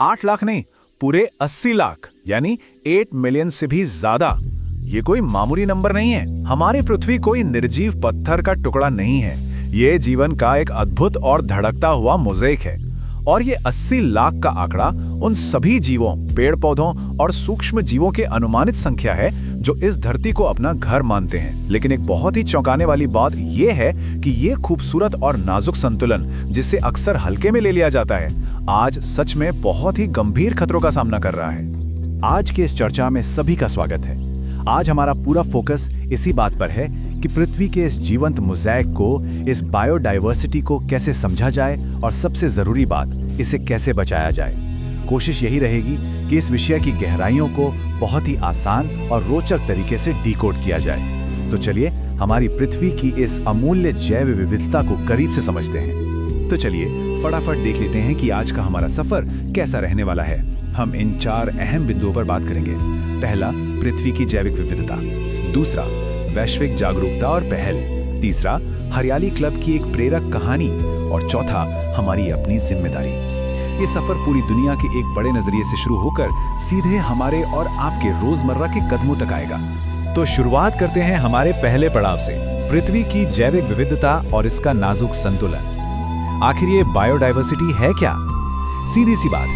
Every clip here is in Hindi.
8 लाख नहीं, पूरे 80 लाख यानी 8 मिलियन से भी ज्यादा। ये कोई मामूली नंबर नहीं है। हमारी पृथ्वी कोई निर्जीव पत्थर का टुकड़ा नहीं है। ये जीवन का एक अद्भुत और धड़कता हुआ मोज़ेक है। और ये 80 लाख का आंकड़ा उन सभी जीवों, पेड़ पौधों और सूक्ष्म जीवों के अनुमानित संख्या है जो इस धरती को अपना घर मानते हैं। लेकिन एक बहुत ही चौंकाने वाली बात यह है कि ये खूबसूरत और नाजुक संतुलन, जिसे अक्सर हल्के में ले लिया जाता है, आज सच में बहुत ही गंभीर खतरों का सामना कर रहा है। आज की इस चर्चा में सभी का स्वागत है। आज हमारा पूरा फोकस इसी बात पर है कि पृथ्वी के इस जीवंत मोज़ेक को, इस बायोडायवर्सिटी को कैसे समझा जाए और सबसे जरूरी बात, इसे कैसे बचाया जाए। कोशिश यही रहेगी कि इस विषय की गहराइयों को बहुत ही आसान और रोचक तरीके से डिकोड किया जाए। तो चलिए हमारी पृथ्वी की इस अमूल्य जैव विविधता को करीब से समझते हैं। तो चलिए फटाफट देख लेते हैं कि आज का हमारा सफर कैसा रहने वाला है। हम इन 4 अहम बिंदुओं पर बात करेंगे। पहला, पृथ्वी की जैविक विविधता। दूसरा, वैश्विक जागरूकता और पहल। तीसरा, हरियाली क्लब की एक प्रेरक कहानी। और चौथा, हमारी अपनी जिम्मेदारी। ये सफर पूरी दुनिया के एक बड़े नजरिए से शुरू होकर सीधे हमारे और आपके रोजमर्रा के कदमों तक आएगा। तो शुरुआत करते हैं हमारे पहले पड़ाव से, पृथ्वी की जैविक विविधता और इसका नाजुक संतुलन। आखिर ये बायोडायवर्सिटी है क्या? सीधी सी बात,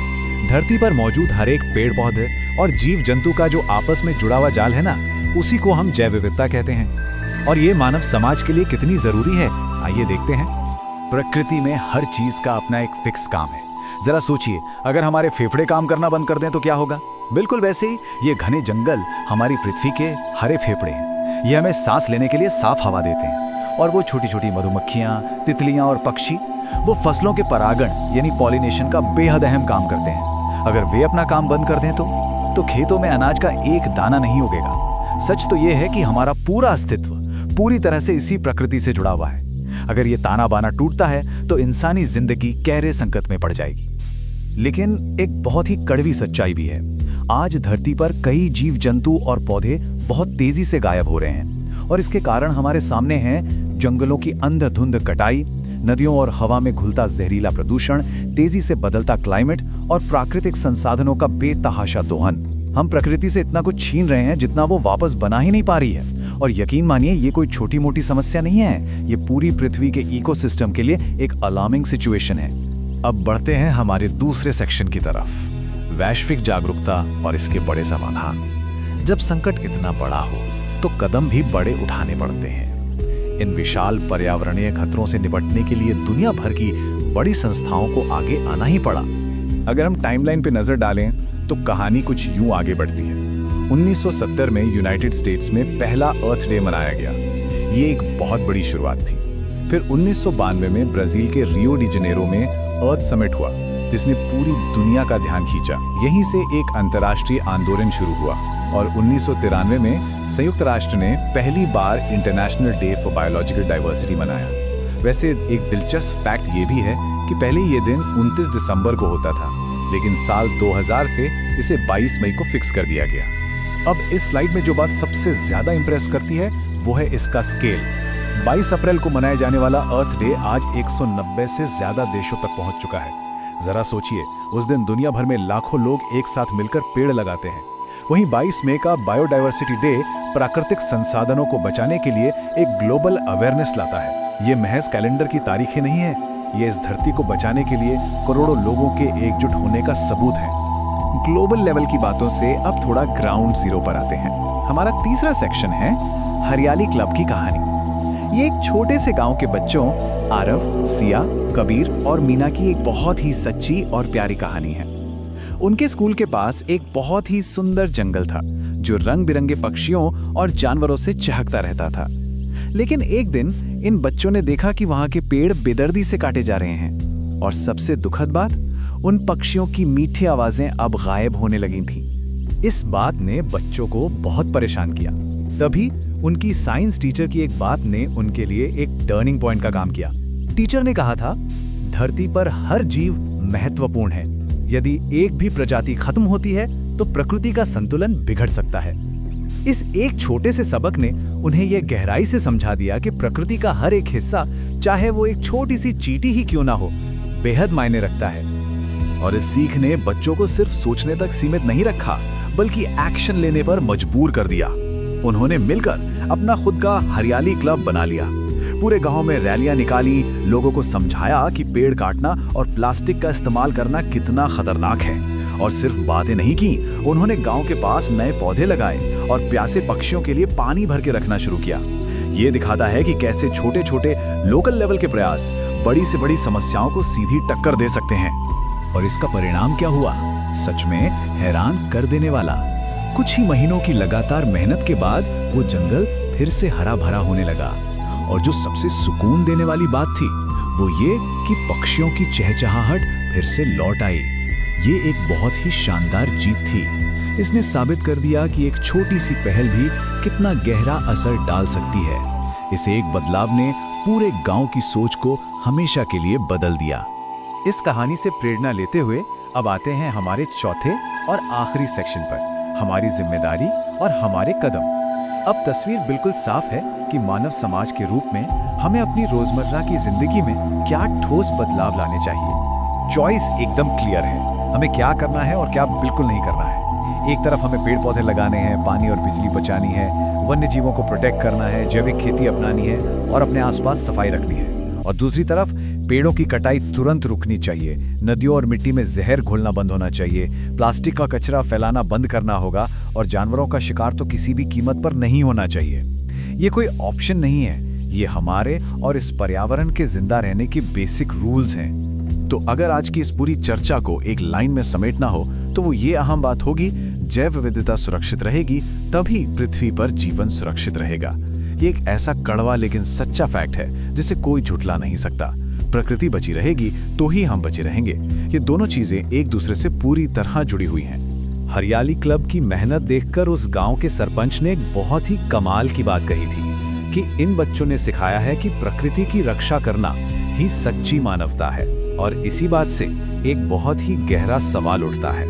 धरती पर मौजूद हर एक पेड़ पौधे और जीव जंतु का जो आपस में जुड़ा हुआ जाल है ना, उसी को हम जैव विविधता कहते हैं। और ये मानव समाज के लिए कितनी जरूरी है, आइए देखते हैं। प्रकृति में हर चीज का अपना एक फिक्स काम है। जरा सोचिए, अगर हमारे फेफड़े काम करना बंद कर दें तो क्या होगा? बिल्कुल वैसे ही ये घने जंगल हमारी पृथ्वी के हरे फेफड़े हैं। ये हमें सांस लेने के लिए साफ हवा देते हैं। और वो छोटी छोटी मधुमक्खियां, तितलियां और पक्षी, वो फसलों के परागण यानी पॉलिनेशन का बेहद अहम काम करते हैं। अगर वे अपना काम बंद कर दें तो खेतों में अनाज का एक दाना नहीं उगेगा। सच तो ये है कि हमारा पूरा अस्तित्व पूरी तरह से इसी प्रकृति से जुड़ा हुआ है। अगर ये ताना बाना टूटता है तो इंसानी जिंदगी गहरे संकट में पड़ जाएगी। लेकिन एक बहुत ही कड़वी सच्चाई भी है। आज धरती पर कई जीव जंतु और पौधे बहुत तेजी से गायब हो रहे हैं। और इसके कारण हमारे सामने हैं जंगलों की अंधाधुंध कटाई, नदियों और हवा में घुलता जहरीला प्रदूषण, तेजी से बदलता क्लाइमेट और प्राकृतिक संसाधनों का बेतहाशा दोहन। हम प्रकृति से इतना कुछ छीन रहे हैं जितना वो वापस बना ही नहीं पा रही है। और यकीन मानिए, ये कोई छोटी मोटी समस्या नहीं है। ये पूरी पृथ्वी के इकोसिस्टम के लिए एक अलार्मिंग सिचुएशन है। अब बढ़ते हैं हमारे दूसरे सेक्शन की तरफ, वैश्विक जागरूकता और इसके बड़े समाधान। जब संकट इतना बड़ा हो तो कदम भी बड़े उठाने पड़ते हैं। इन विशाल पर्यावरणीय खतरों से निपटने के लिए दुनिया भर की बड़ी संस्थाओं को आगे आना ही पड़ा। अगर हम टाइमलाइन पे नजर डालें तो कहानी कुछ यूं आगे बढ़ती है। 1970 में यूनाइटेड स्टेट्स में पहला अर्थ डे मनाया गया। ये एक बहुत बड़ी शुरुआत थी। फिर 1992 में ब्राजील के रियो डी जनेरो में अर्थ समिट हुआ, जिसने पूरी दुनिया का ध्यान खींचा। यहीं से एक अंतर्राष्ट्रीय आंदोलन शुरू हुआ। और 1993 में संयुक्त राष्ट्र ने पहली बार international day for biological diversity मनाया। वैसे एक दिलचस्प फैक्ट ये भी है कि पहले ये दिन 29 दिसंबर को होता था, लेकिन साल 2000 से इसे 22 मई को फिक्स कर दिया गया। अब इस स्लाइड में जो बात सबसे ज्यादा इंप्रेस करती है वो है इसका स्केल। 22 अप्रैल को मनाए जाने वाला अर्थ डे आज 190 से ज्यादा देशों तक पहुंच चुका है। जरा सोचिए, उस दिन दुनिया भर में लाखों लोग एक साथ मिलकर पेड़ लगाते हैं। वहीं 22 मई का बायोडायवर्सिटी डे प्राकृतिक संसाधनों को बचाने के लिए एक ग्लोबल अवेयरनेस लाता है। ये महज कैलेंडर की तारीख ही नहीं है, ये इस धरती को बचाने के लिए करोड़ों लोगों के एकजुट होने का सबूत है। ग्लोबल लेवल की बातों से अब थोड़ा ग्राउंड जीरो पर आते हैं। हमारा तीसरा सेक्शन है हरियाली क्लब की कहानी। ये एक छोटे से गांव के बच्चों आरव, सिया, कबीर और मीना की एक बहुत ही सच्ची और प्यारी कहानी है। उनके स्कूल के पास एक बहुत ही सुंदर जंगल था जो रंग बिरंगे पक्षियों और जानवरों से चहकता रहता था। लेकिन एक दिन इन बच्चों ने देखा कि वहां के पेड़ बेदर्दी से काटे जा रहे हैं। और सबसे दुखद बात, उन पक्षियों की मीठी आवाजें अब गायब होने लगी थीं। इस बात ने बच्चों को बहुत परेशान किया। तभी उनकी साइंस टीचर की एक बात ने उनके लिए एक टर्निंग पॉइंट का काम किया। टीचर ने कहा था, धरती पर हर जीव महत्वपूर्ण है। यदि एक भी प्रजाति खत्म होती है तो प्रकृति का संतुलन बिगड़ सकता है। इस एक छोटे से सबक ने उन्हें यह गहराई से समझा दिया कि प्रकृति का हर एक हिस्सा, चाहे वो एक छोटी सी चींटी ही क्यों ना हो, बेहद मायने रखता है। और इस सीख ने बच्चों को सिर्फ सोचने तक सीमित नहीं रखा, बल्कि एक्शन लेने पर मजबूर कर दिया। उन्होंने मिलकर अपना खुद का हरियाली क्लब बना लिया। पूरे गांव में रैलियां निकाली, लोगों को समझाया कि पेड़ काटना और प्लास्टिक का इस्तेमाल करना कितना खतरनाक है। और सिर्फ बातें नहीं की, उन्होंने गांव के पास नए पौधे लगाए और प्यासे पक्षियों के लिए पानी भर के रखना शुरू किया। ये दिखाता है कि कैसे छोटे छोटे लोकल लेवल के प्रयास बड़ी से बड़ी समस्याओं को सीधी टक्कर दे सकते हैं। और इसका परिणाम क्या हुआ, सच में हैरान कर देने वाला। कुछ ही महीनों की लगातार मेहनत के बाद वो जंगल फिर से हरा भरा होने लगा। और जो सबसे सुकून देने वाली बात थी वो ये कि पक्षियों की चहचहाहट फिर से लौट आई। ये एक बहुत ही शानदार जीत थी। इसने साबित कर दिया कि एक छोटी सी पहल भी कितना गहरा असर डाल सकती है। इस एक बदलाव ने पूरे गांव की सोच को हमेशा के लिए बदल दिया। इस कहानी से प्रेरणा लेते हुए अब आते हैं हमारे चौथे और आखिरी सेक्शन पर, हमारी जिम्मेदारी और हमारे कदम। अब तस्वीर बिल्कुल साफ है कि मानव समाज के रूप में हमें अपनी रोजमर्रा की जिंदगी में क्या ठोस बदलाव लाने चाहिए। चॉइस एकदम क्लियर है, हमें क्या करना है और क्या बिल्कुल नहीं करना है। एक तरफ हमें पेड़ पौधे लगाने हैं, पानी और बिजली बचानी है, वन्य जीवों को प्रोटेक्ट करना है, जैविक खेती अपनानी है और अपने आसपास सफाई रखनी है। और दूसरी तरफ पेड़ों की कटाई तुरंत रुकनी चाहिए, नदियों और मिट्टी में जहर घोलना बंद होना चाहिए, प्लास्टिक का कचरा फैलाना बंद करना होगा और जानवरों का शिकार तो किसी भी कीमत पर नहीं होना चाहिए। ये कोई ऑप्शन नहीं है, ये हमारे और इस पर्यावरण के जिंदा रहने के बेसिक रूल्स हैं। तो अगर आज की इस पूरी चर्चा को एक लाइन में समेटना हो तो वो ये अहम बात होगी, जैव विविधता सुरक्षित रहेगी तभी पृथ्वी पर जीवन सुरक्षित रहेगा। ये एक ऐसा कड़वा लेकिन सच्चा फैक्ट है जिसे कोई झुठला नहीं सकता। प्रकृति बची रहेगी तो ही हम बचे रहेंगे। ये दोनों चीजें एक दूसरे से पूरी तरह जुड़ी हुई हैं। हरियाली क्लब की मेहनत देखकर उस गांव के सरपंच ने एक बहुत ही कमाल की बात कही थी कि इन बच्चों ने सिखाया है कि प्रकृति की रक्षा करना ही सच्ची मानवता है। और इसी बात से एक बहुत ही गहरा सवाल उठता है,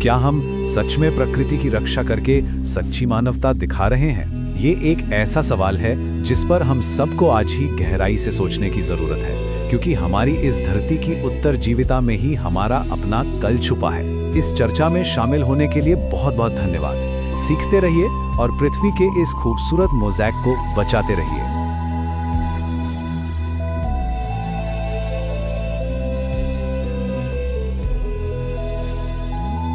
क्या हम सच में प्रकृति की रक्षा करके सच्ची मानवता दिखा रहे हैं? ये एक ऐसा सवाल है जिस पर हम सबको आज ही गहराई से सोचने की जरूरत है, क्योंकि हमारी इस धरती की उत्तरजीविता में ही हमारा अपना कल छुपा है। इस चर्चा में शामिल होने के लिए बहुत बहुत धन्यवाद। सीखते रहिए और पृथ्वी के इस खूबसूरत मोज़ैक को बचाते रहिए।